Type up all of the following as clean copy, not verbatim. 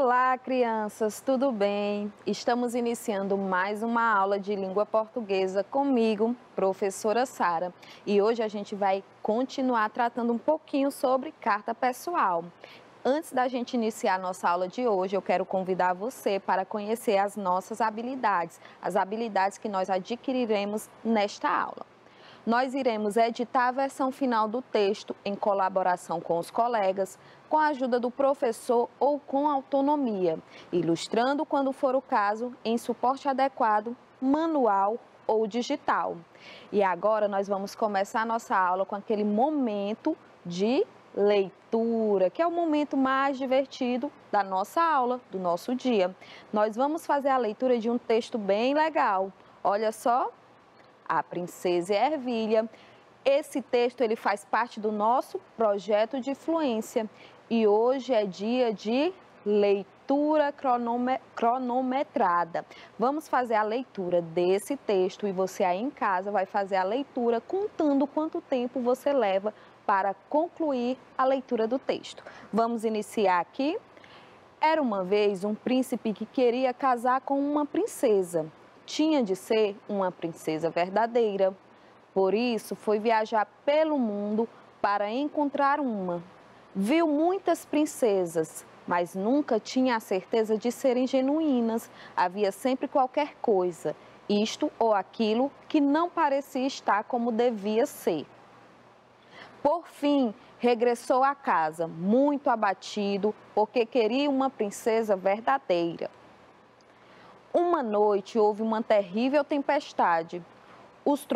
Olá, crianças, tudo bem? Estamos iniciando mais uma aula de língua portuguesa comigo, professora Sara. E hoje a gente vai continuar tratando um pouquinho sobre carta pessoal. Antes da gente iniciar a nossa aula de hoje, eu quero convidar você para conhecer as nossas habilidades, as habilidades que nós adquiriremos nesta aula. Nós iremos editar a versão final do texto em colaboração com os colegas, com a ajuda do professor ou com autonomia, ilustrando, quando for o caso, em suporte adequado, manual ou digital. E agora nós vamos começar a nossa aula com aquele momento de leitura, que é o momento mais divertido da nossa aula, do nosso dia. Nós vamos fazer a leitura de um texto bem legal. Olha só. A Princesa e a Ervilha. Esse texto ele faz parte do nosso projeto de fluência e hoje é dia de leitura cronometrada. Vamos fazer a leitura desse texto e você aí em casa vai fazer a leitura contando quanto tempo você leva para concluir a leitura do texto. Vamos iniciar aqui. Era uma vez um príncipe que queria casar com uma princesa. Tinha de ser uma princesa verdadeira. Por isso, foi viajar pelo mundo para encontrar uma. Viu muitas princesas, mas nunca tinha a certeza de serem genuínas. Havia sempre qualquer coisa, isto ou aquilo, que não parecia estar como devia ser. Por fim, regressou a casa, muito abatido, porque queria uma princesa verdadeira. Uma noite houve uma terrível tempestade. Os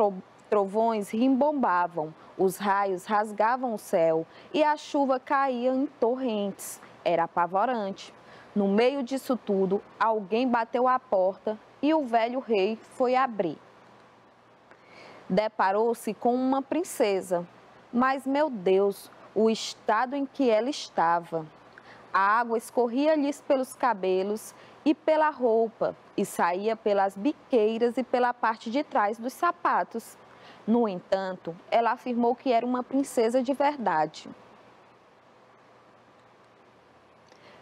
trovões rimbombavam, os raios rasgavam o céu e a chuva caía em torrentes. Era apavorante. No meio disso tudo, alguém bateu à porta e o velho rei foi abrir. Deparou-se com uma princesa, mas, meu Deus, o estado em que ela estava! A água escorria-lhes pelos cabelos e pela roupa, e saía pelas biqueiras e pela parte de trás dos sapatos. No entanto, ela afirmou que era uma princesa de verdade.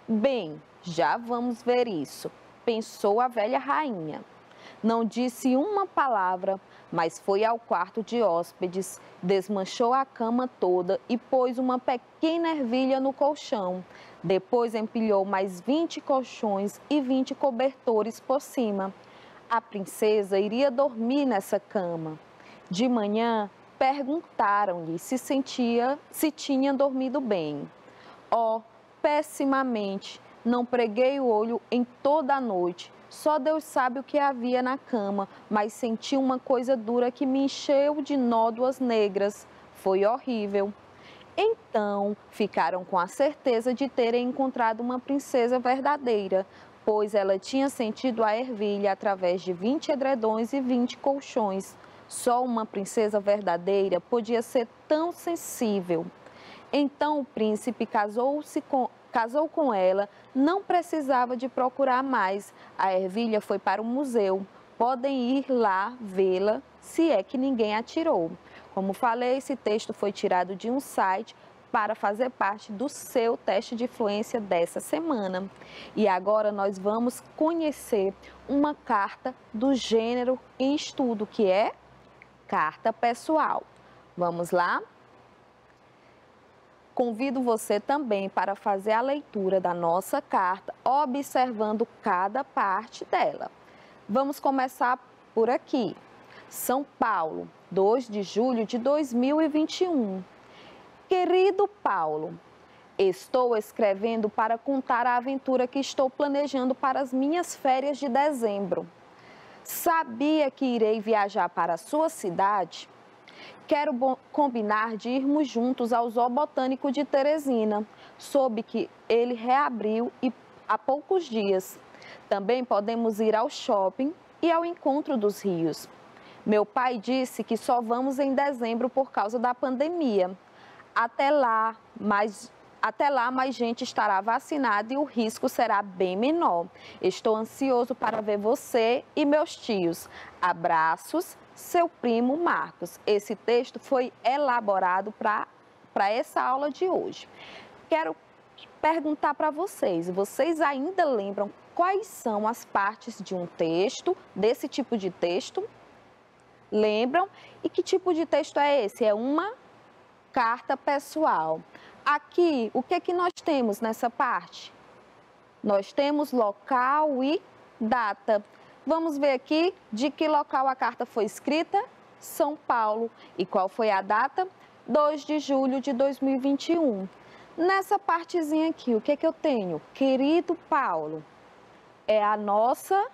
Bem, já vamos ver isso, pensou a velha rainha. Não disse uma palavra, mas foi ao quarto de hóspedes, desmanchou a cama toda e pôs uma pequena ervilha no colchão. Depois empilhou mais 20 colchões e 20 cobertores por cima. A princesa iria dormir nessa cama. De manhã, perguntaram-lhe se tinha dormido bem. Oh, pessimamente, não preguei o olho em toda a noite. Só Deus sabe o que havia na cama, mas senti uma coisa dura que me encheu de nódoas negras. Foi horrível. Então, ficaram com a certeza de terem encontrado uma princesa verdadeira, pois ela tinha sentido a ervilha através de 20 edredões e 20 colchões. Só uma princesa verdadeira podia ser tão sensível. Então o príncipe casou com ela, não precisava de procurar mais. A ervilha foi para o museu. Podem ir lá vê-la, se é que ninguém a tirou. Como falei, esse texto foi tirado de um site para fazer parte do seu teste de fluência dessa semana. E agora nós vamos conhecer uma carta do gênero em estudo, que é carta pessoal. Vamos lá? Convido você também para fazer a leitura da nossa carta, observando cada parte dela. Vamos começar por aqui. São Paulo, 2 de julho de 2021. Querido Paulo, estou escrevendo para contar a aventura que estou planejando para as minhas férias de dezembro. Sabia que irei viajar para a sua cidade? Quero combinar de irmos juntos ao Zoo Botânico de Teresina. Soube que ele reabriu há poucos dias. Também podemos ir ao shopping e ao Encontro dos Rios. Meu pai disse que só vamos em dezembro por causa da pandemia. Até lá, mais gente estará vacinada e o risco será bem menor. Estou ansioso para ver você e meus tios. Abraços, seu primo Marcos. Esse texto foi elaborado para essa aula de hoje. Quero perguntar para vocês, vocês ainda lembram quais são as partes de um texto, desse tipo de texto? Lembram? E que tipo de texto é esse? É uma carta pessoal. Aqui, o que é que nós temos nessa parte? Nós temos local e data. Vamos ver aqui de que local a carta foi escrita? São Paulo. E qual foi a data? 2 de julho de 2021. Nessa partezinha aqui, o que é que eu tenho? Querido Paulo, é a nossa,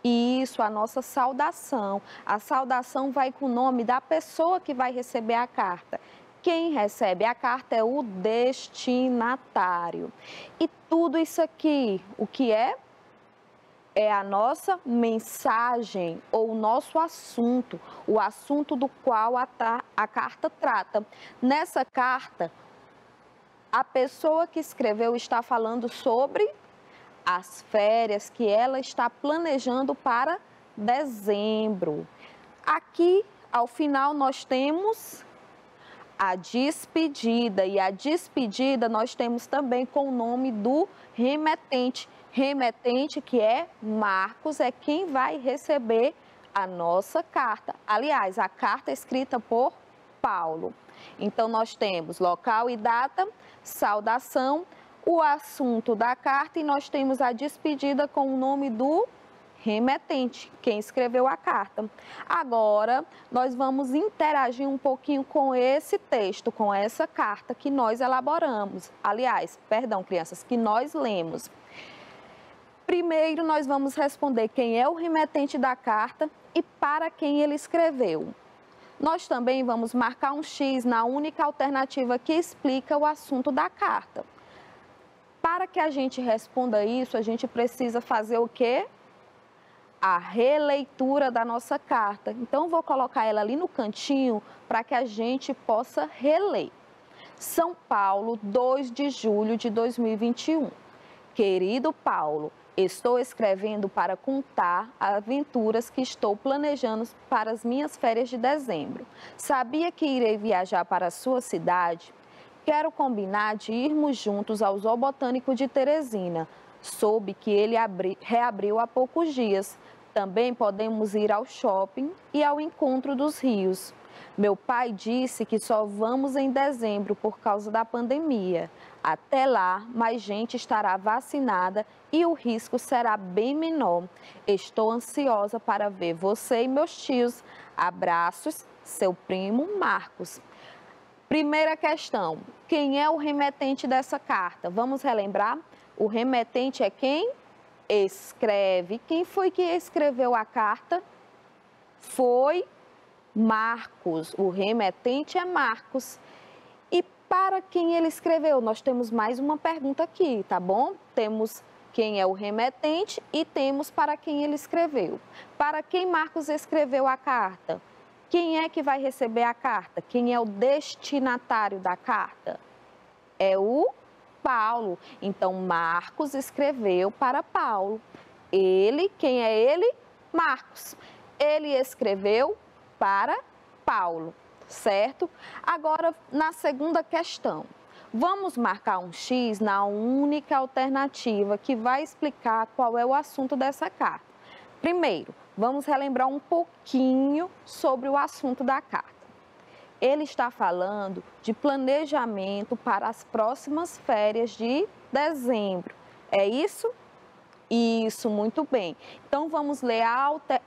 isso, a nossa saudação. A saudação vai com o nome da pessoa que vai receber a carta. Quem recebe a carta é o destinatário. E tudo isso aqui, o que é? É a nossa mensagem ou o nosso assunto, o assunto do qual a carta trata. Nessa carta, a pessoa que escreveu está falando sobre as férias que ela está planejando para dezembro. Aqui, ao final, nós temos a despedida, e a despedida nós temos também com o nome do remetente. Remetente, que é Marcos, é quem vai receber a nossa carta. Aliás, a carta é escrita por Paulo. Então, nós temos local e data, saudação, o assunto da carta e nós temos a despedida com o nome do remetente, quem escreveu a carta. Agora, nós vamos interagir um pouquinho com esse texto, com essa carta que nós elaboramos. Aliás, perdão, crianças, que nós lemos. Primeiro, nós vamos responder quem é o remetente da carta e para quem ele escreveu. Nós também vamos marcar um X na única alternativa que explica o assunto da carta. Para que a gente responda isso, a gente precisa fazer o quê? A releitura da nossa carta. Então, vou colocar ela ali no cantinho para que a gente possa reler. São Paulo, 2 de julho de 2021. Querido Paulo, estou escrevendo para contar aventuras que estou planejando para as minhas férias de dezembro. Sabia que irei viajar para a sua cidade? Quero combinar de irmos juntos ao Zoo Botânico de Teresina. Soube que ele reabriu há poucos dias. Também podemos ir ao shopping e ao encontro dos rios. Meu pai disse que só vamos em dezembro por causa da pandemia. Até lá, mais gente estará vacinada e o risco será bem menor. Estou ansiosa para ver você e meus tios. Abraços, seu primo Marcos. Primeira questão, quem é o remetente dessa carta? Vamos relembrar? O remetente é quem escreve. Quem foi que escreveu a carta? Foi Marcos. O remetente é Marcos. E para quem ele escreveu? Nós temos mais uma pergunta aqui, tá bom? Temos quem é o remetente e temos para quem ele escreveu. Para quem Marcos escreveu a carta? Quem é que vai receber a carta? Quem é o destinatário da carta? É o Paulo. Então, Marcos escreveu para Paulo. Ele, quem é ele? Marcos. Ele escreveu para Paulo, certo? Agora, na segunda questão, vamos marcar um X na única alternativa que vai explicar qual é o assunto dessa carta. Primeiro, vamos relembrar um pouquinho sobre o assunto da carta. Ele está falando de planejamento para as próximas férias de dezembro. É isso? Isso, muito bem. Então, vamos ler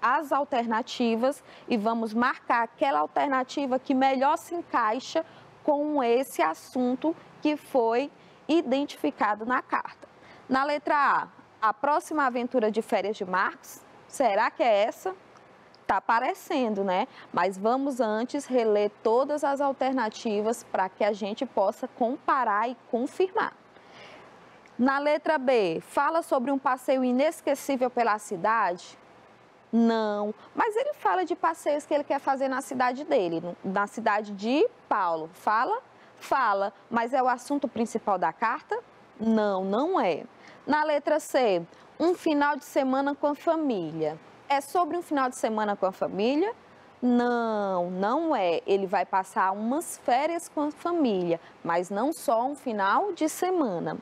as alternativas e vamos marcar aquela alternativa que melhor se encaixa com esse assunto que foi identificado na carta. Na letra A próxima aventura de férias de Marcos, será que é essa? Está aparecendo, né? Mas vamos antes reler todas as alternativas para que a gente possa comparar e confirmar. Na letra B, fala sobre um passeio inesquecível pela cidade? Não, mas ele fala de passeios que ele quer fazer na cidade dele, na cidade de Paulo. Fala? Fala, mas é o assunto principal da carta? Não, não é. Na letra C, um final de semana com a família. É sobre um final de semana com a família? Não, não é. Ele vai passar umas férias com a família, mas não só um final de semana.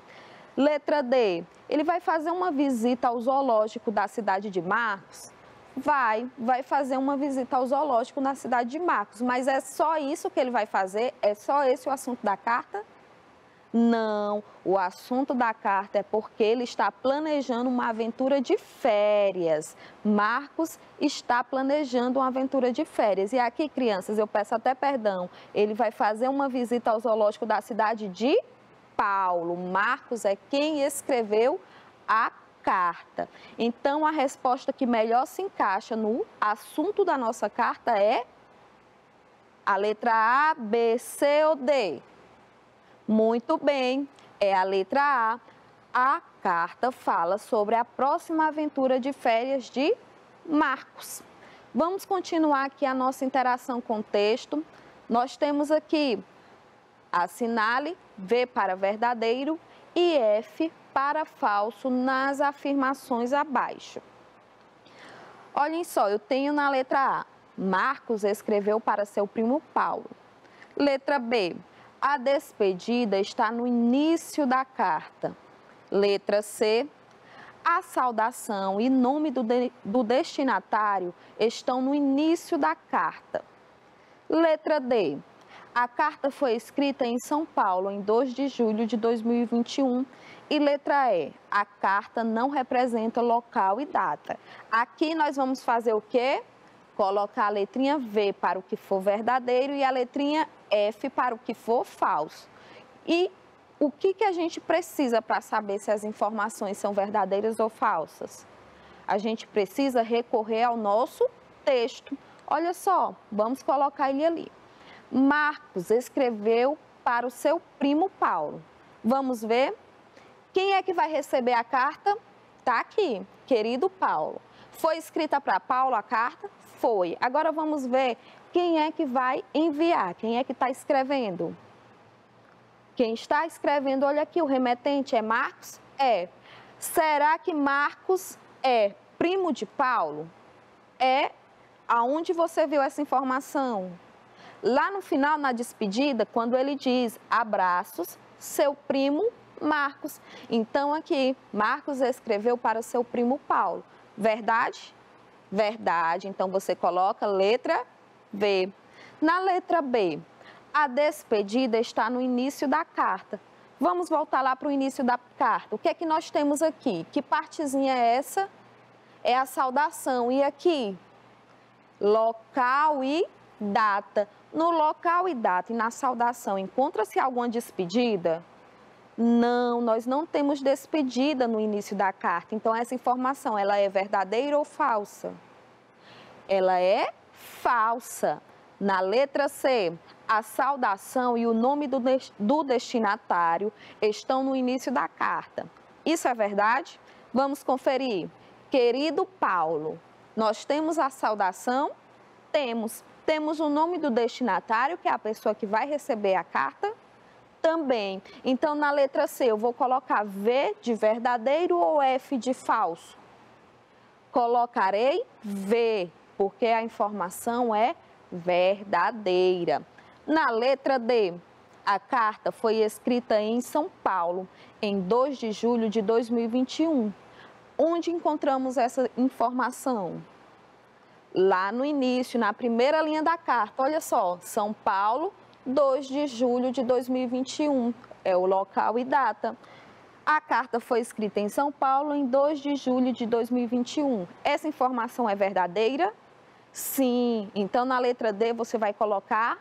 Letra D, ele vai fazer uma visita ao zoológico da cidade de Marcos? Vai fazer uma visita ao zoológico na cidade de Marcos, mas é só isso que ele vai fazer? É só esse o assunto da carta? Não, o assunto da carta é porque ele está planejando uma aventura de férias. Marcos está planejando uma aventura de férias. E aqui, crianças, eu peço até perdão, ele vai fazer uma visita ao zoológico da cidade de Paulo. Marcos é quem escreveu a carta. Então, a resposta que melhor se encaixa no assunto da nossa carta é a letra A, B, C ou D? Muito bem, é a letra A. A carta fala sobre a próxima aventura de férias de Marcos. Vamos continuar aqui a nossa interação com o texto. Nós temos aqui assinale V para verdadeiro e F para falso nas afirmações abaixo. Olhem só, eu tenho na letra A, Marcos escreveu para seu primo Paulo. Letra B, a despedida está no início da carta. Letra C, a saudação e nome do destinatário estão no início da carta. Letra D, a carta foi escrita em São Paulo em 2 de julho de 2021. E letra E, a carta não representa local e data. Aqui nós vamos fazer o quê? Colocar a letrinha V para o que for verdadeiro e a letrinha F para o que for falso. E o que a gente precisa para saber se as informações são verdadeiras ou falsas? A gente precisa recorrer ao nosso texto. Olha só, vamos colocar ele ali. Marcos escreveu para o seu primo Paulo. Vamos ver? Quem é que vai receber a carta? Está aqui, querido Paulo. Foi escrita para Paulo a carta? Foi. Agora vamos ver quem é que vai enviar, quem é que está escrevendo. Quem está escrevendo, olha aqui, o remetente é Marcos? É. Será que Marcos é primo de Paulo? É. Aonde você viu essa informação? Lá no final, na despedida, quando ele diz abraços, seu primo Marcos. Então, aqui, Marcos escreveu para seu primo Paulo. Verdade? Verdade. Então, você coloca letra B. Na letra B, a despedida está no início da carta. Vamos voltar lá para o início da carta. O que é que nós temos aqui? Que partezinha é essa? É a saudação. E aqui? Local e data. No local e data e na saudação, encontra-se alguma despedida? Não, nós não temos despedida no início da carta. Então, essa informação, ela é verdadeira ou falsa? Ela é falsa. Na letra C, a saudação e o nome do destinatário estão no início da carta. Isso é verdade? Vamos conferir. Querido Paulo, nós temos a saudação? Temos. Temos o nome do destinatário, que é a pessoa que vai receber a carta? Também. Então, na letra C, eu vou colocar V de verdadeiro ou F de falso? Colocarei V, porque a informação é verdadeira. Na letra D, a carta foi escrita em São Paulo, em 2 de julho de 2021. Onde encontramos essa informação? Lá no início, na primeira linha da carta, olha só, São Paulo, 2 de julho de 2021, é o local e data. A carta foi escrita em São Paulo em 2 de julho de 2021. Essa informação é verdadeira? Sim. Então, na letra D, você vai colocar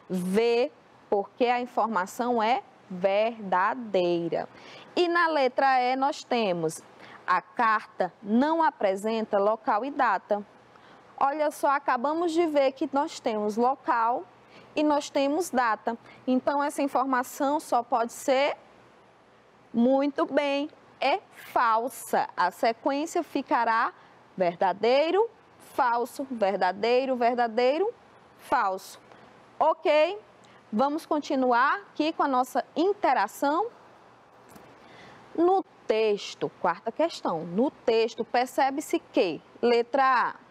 V, porque a informação é verdadeira. E na letra E, nós temos a carta não apresenta local e data. Olha só, acabamos de ver que nós temos local e nós temos data. Então, essa informação só pode ser, muito bem, é falsa. A sequência ficará verdadeiro, falso, verdadeiro, verdadeiro, falso. Ok? Vamos continuar aqui com a nossa interação. No texto, quarta questão, no texto percebe-se que, letra A,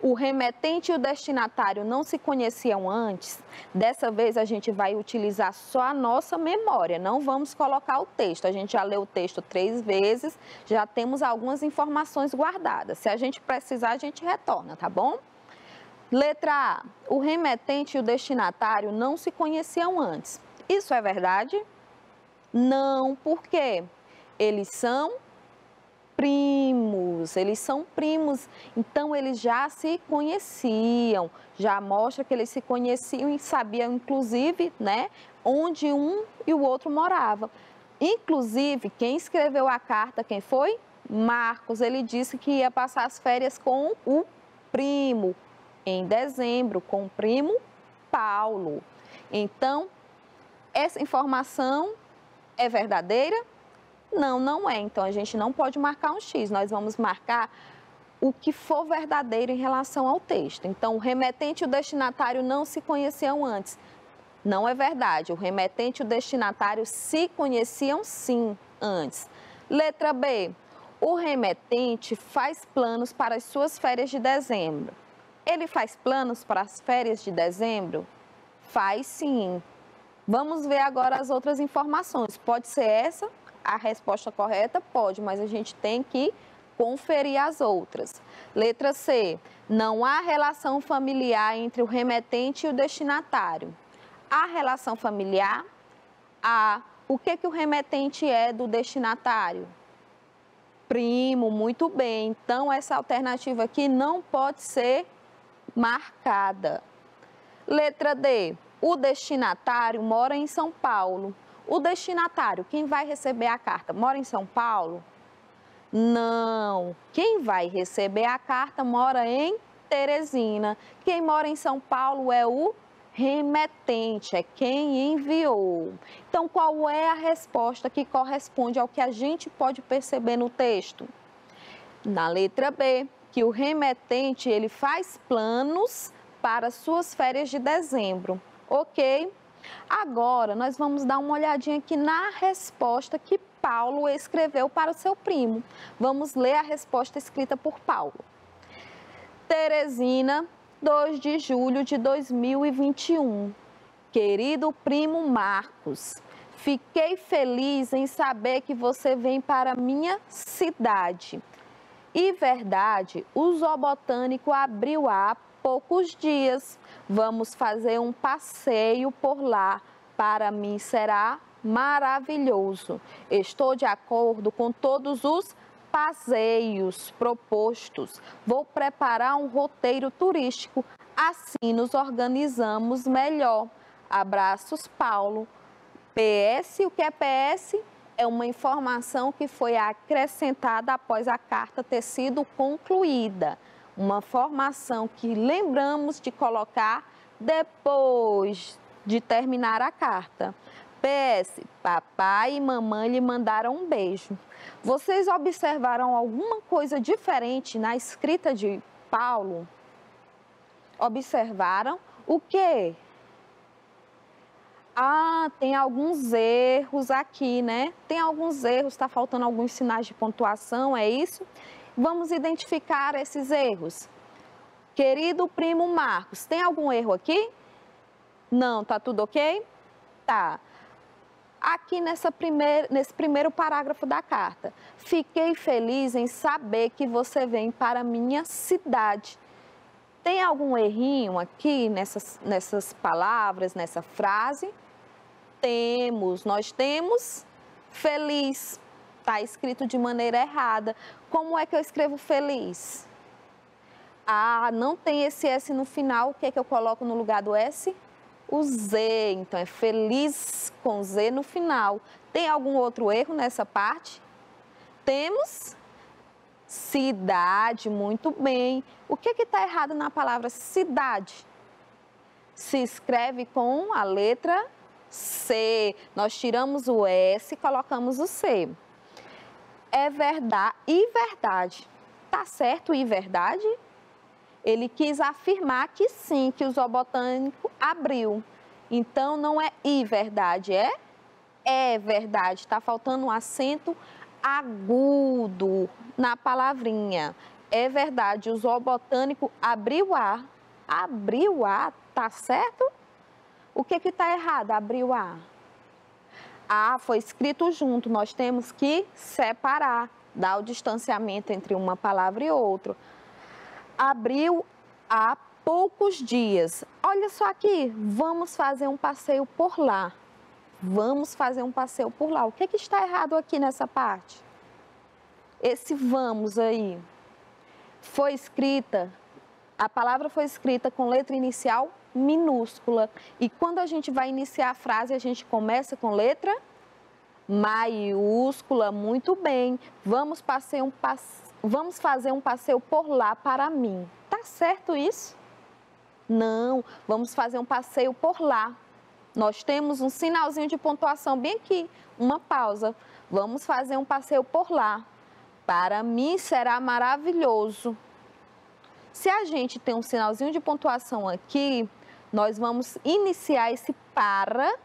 O remetente e o destinatário não se conheciam antes? Dessa vez a gente vai utilizar só a nossa memória, não vamos colocar o texto. A gente já leu o texto 3 vezes, já temos algumas informações guardadas. Se a gente precisar, a gente retorna, tá bom? Letra A. O remetente e o destinatário não se conheciam antes. Isso é verdade? Não, por quê? Eles são primos, então eles já se conheciam, já mostra que eles se conheciam e sabiam, inclusive, né, onde um e o outro moravam. Inclusive, quem escreveu a carta, quem foi? Marcos, ele disse que ia passar as férias com o primo, em dezembro, com o primo Paulo. Então, essa informação é verdadeira? Não, não é. Então, a gente não pode marcar um X, nós vamos marcar o que for verdadeiro em relação ao texto. Então, o remetente e o destinatário não se conheciam antes. Não é verdade. O remetente e o destinatário se conheciam sim antes. Letra B. O remetente faz planos para as suas férias de dezembro. Ele faz planos para as férias de dezembro? Faz sim. Vamos ver agora as outras informações. Pode ser essa a resposta correta? Pode, mas a gente tem que conferir as outras. Letra C. Não há relação familiar entre o remetente e o destinatário. Há relação familiar? Há. O que o remetente é do destinatário? Primo, muito bem. Então, essa alternativa aqui não pode ser marcada. Letra D. O destinatário mora em São Paulo. O destinatário, quem vai receber a carta, mora em São Paulo? Não. Quem vai receber a carta mora em Teresina. Quem mora em São Paulo é o remetente, é quem enviou. Então, qual é a resposta que corresponde ao que a gente pode perceber no texto? Na letra B, que o remetente ele faz planos para suas férias de dezembro. Ok? Agora, nós vamos dar uma olhadinha aqui na resposta que Paulo escreveu para o seu primo. Vamos ler a resposta escrita por Paulo. Teresina, 2 de julho de 2021. Querido primo Marcos, fiquei feliz em saber que você vem para minha cidade. E verdade, o Zoobotânico abriu há poucos dias. Vamos fazer um passeio por lá. Para mim será maravilhoso. Estou de acordo com todos os passeios propostos. Vou preparar um roteiro turístico. Assim nos organizamos melhor. Abraços, Paulo. PS, o que é PS? É uma informação que foi acrescentada após a carta ter sido concluída. Uma informação que lembramos de colocar depois de terminar a carta. PS, papai e mamãe lhe mandaram um beijo. Vocês observaram alguma coisa diferente na escrita de Paulo? Observaram o quê? Ah, tem alguns erros aqui, né? Tem alguns erros, está faltando alguns sinais de pontuação, é isso? Vamos identificar esses erros. Querido primo Marcos, tem algum erro aqui? Não, tá tudo ok? Tá. Aqui nesse primeiro parágrafo da carta. Fiquei feliz em saber que você vem para minha cidade. Tem algum errinho aqui nessas palavras, nessa frase? Nós temos feliz. Está escrito de maneira errada. Como é que eu escrevo feliz? Ah, não tem esse S no final. O que é que eu coloco no lugar do S? O Z. Então, é feliz com Z no final. Tem algum outro erro nessa parte? Temos cidade, muito bem. O que está errado na palavra cidade? Se escreve com a letra C. Nós tiramos o S e colocamos o C. É verdade e verdade. Tá certo e verdade? Ele quis afirmar que sim, que o Zoobotânico abriu. Então, não é e verdade, é verdade. Está faltando um acento agudo na palavrinha. É verdade, o zoobotânico abriu A. Abriu A, tá certo? O que está errado? Abriu A. A foi escrito junto, nós temos que separar, dar o distanciamento entre uma palavra e outra. Abriu há poucos dias. Olha só aqui, vamos fazer um passeio por lá. Vamos fazer um passeio por lá. O que está errado aqui nessa parte? Esse vamos aí foi escrita, a palavra foi escrita com letra inicial minúscula. E quando a gente vai iniciar a frase, a gente começa com letra maiúscula. Muito bem. Vamos fazer um passeio por lá para mim. Tá certo isso? Não, vamos fazer um passeio por lá. Nós temos um sinalzinho de pontuação bem aqui, uma pausa. Vamos fazer um passeio por lá. Para mim será maravilhoso. Se a gente tem um sinalzinho de pontuação aqui, nós vamos iniciar esse para,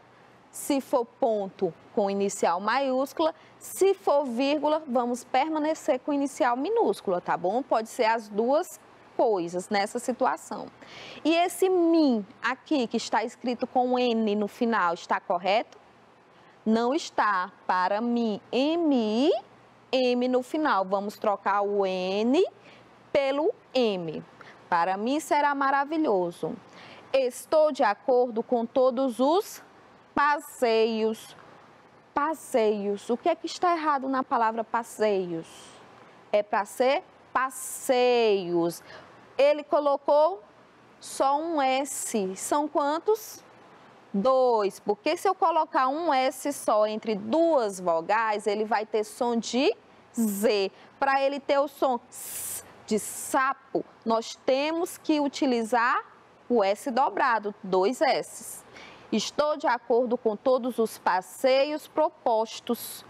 se for ponto, com inicial maiúscula, se for vírgula, vamos permanecer com inicial minúscula, tá bom? Pode ser as duas coisas nessa situação. E esse mim aqui, que está escrito com N no final, está correto? Não está. Para mim, M-I, M no final. Vamos trocar o N pelo M. Para mim será maravilhoso. Estou de acordo com todos os passeios. Passeios. O que é que está errado na palavra passeios? É para ser passeios. Ele colocou só um S. São quantos? 2. Porque se eu colocar um S só entre duas vogais, ele vai ter som de Z. Para ele ter o som S de sapo, nós temos que utilizar o S dobrado, 2 S's. Estou de acordo com todos os passeios propostos.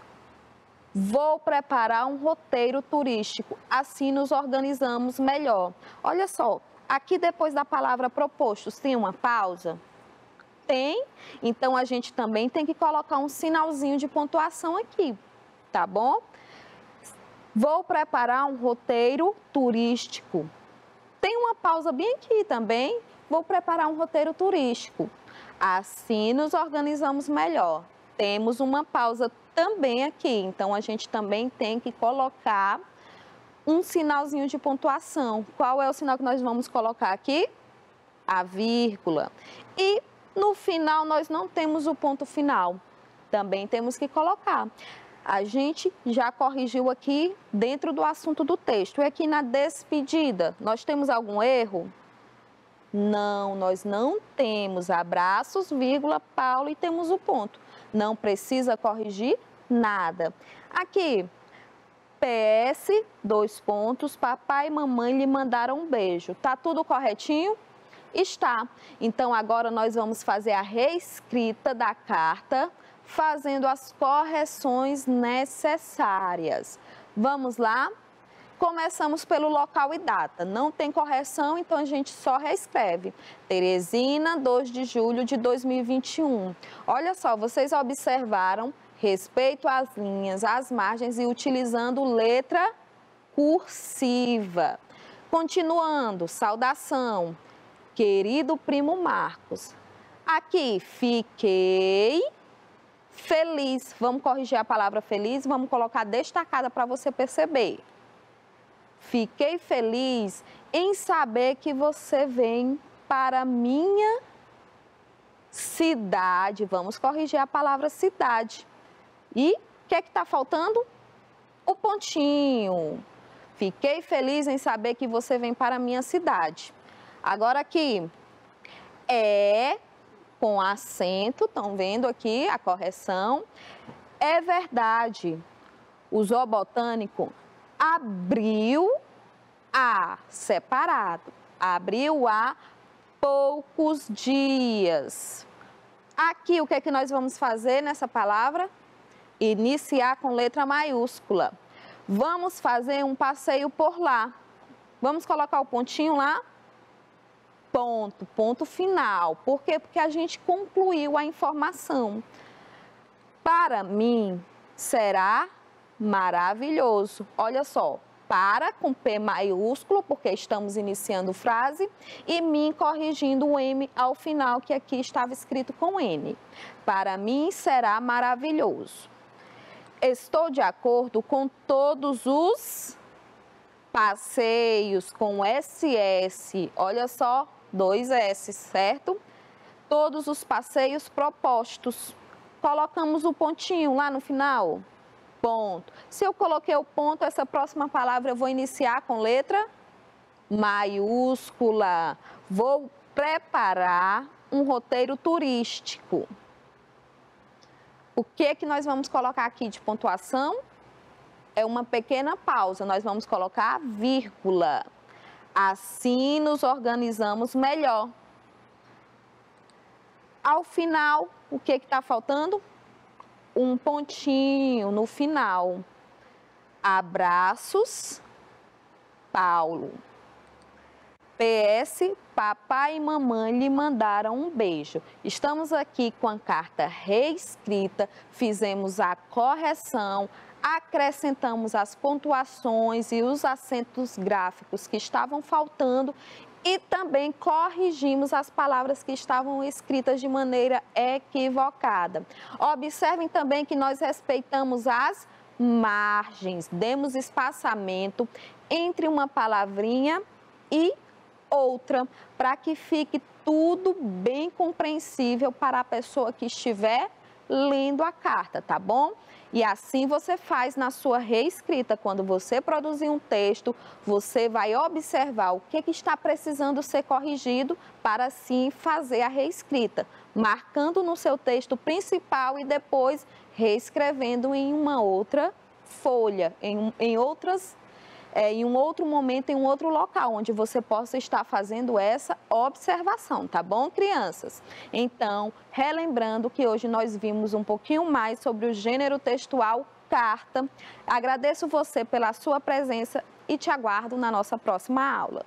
Vou preparar um roteiro turístico, assim nos organizamos melhor. Olha só, aqui depois da palavra propostos tem uma pausa? Tem, então a gente também tem que colocar um sinalzinho de pontuação aqui, tá bom? Vou preparar um roteiro turístico. Tem uma pausa bem aqui também. Vou preparar um roteiro turístico. Assim nos organizamos melhor. Temos uma pausa também aqui, então a gente também tem que colocar um sinalzinho de pontuação. Qual é o sinal que nós vamos colocar aqui? A vírgula. E no final nós não temos o ponto final. Também temos que colocar. A gente já corrigiu aqui dentro do assunto do texto. E aqui na despedida, nós temos algum erro? Não, nós não temos. Abraços, vírgula, Paulo, e temos o ponto. Não precisa corrigir nada. Aqui, PS, 2 pontos, papai e mamãe lhe mandaram um beijo. Tá tudo corretinho? Está. Então, agora nós vamos fazer a reescrita da carta, fazendo as correções necessárias. Vamos lá? Começamos pelo local e data. Não tem correção, então a gente só reescreve. Teresina, 2 de julho de 2021. Olha só, vocês observaram respeito às linhas, às margens e utilizando letra cursiva. Continuando, saudação. Querido primo Marcos. Aqui, fiquei feliz. Vamos corrigir a palavra feliz, vamos colocar destacada para você perceber. Fiquei feliz em saber que você vem para minha cidade. Vamos corrigir a palavra cidade. E o que é que está faltando? O pontinho. Fiquei feliz em saber que você vem para minha cidade. Agora aqui, com acento, estão vendo aqui a correção. É verdade, o zoobotânico abriu há separado, abriu há poucos dias. Aqui, o que é que nós vamos fazer nessa palavra? Iniciar com letra maiúscula. Vamos fazer um passeio por lá. Vamos colocar o pontinho lá? Ponto, ponto final. Por quê? Porque a gente concluiu a informação. Para mim, será maravilhoso. Olha só, Para com P maiúsculo, porque estamos iniciando frase, e mim corrigindo o M ao final, que aqui estava escrito com N. Para mim será maravilhoso. Estou de acordo com todos os passeios com SS, olha só, 2 S, certo? Todos os passeios propostos. Colocamos o pontinho lá no final. Ponto. Se eu coloquei o ponto, essa próxima palavra eu vou iniciar com letra maiúscula. Vou preparar um roteiro turístico. O que nós vamos colocar aqui de pontuação? É uma pequena pausa. Nós vamos colocar vírgula. Assim nos organizamos melhor. Ao final, o que está faltando? Um pontinho no final. Abraços, Paulo. PS, papai e mamãe lhe mandaram um beijo. Estamos aqui com a carta reescrita, fizemos a correção, acrescentamos as pontuações e os acentos gráficos que estavam faltando e também corrigimos as palavras que estavam escritas de maneira equivocada. Observem também que nós respeitamos as margens, demos espaçamento entre uma palavrinha e outra, para que fique tudo bem compreensível para a pessoa que estiver lendo a carta, tá bom? E assim você faz na sua reescrita. Quando você produzir um texto, você vai observar o que está precisando ser corrigido para assim fazer a reescrita, marcando no seu texto principal e depois reescrevendo em uma outra folha, em um outro momento, em um outro local, onde você possa estar fazendo essa observação, tá bom, crianças? Então, relembrando que hoje nós vimos um pouquinho mais sobre o gênero textual carta. Agradeço você pela sua presença e te aguardo na nossa próxima aula.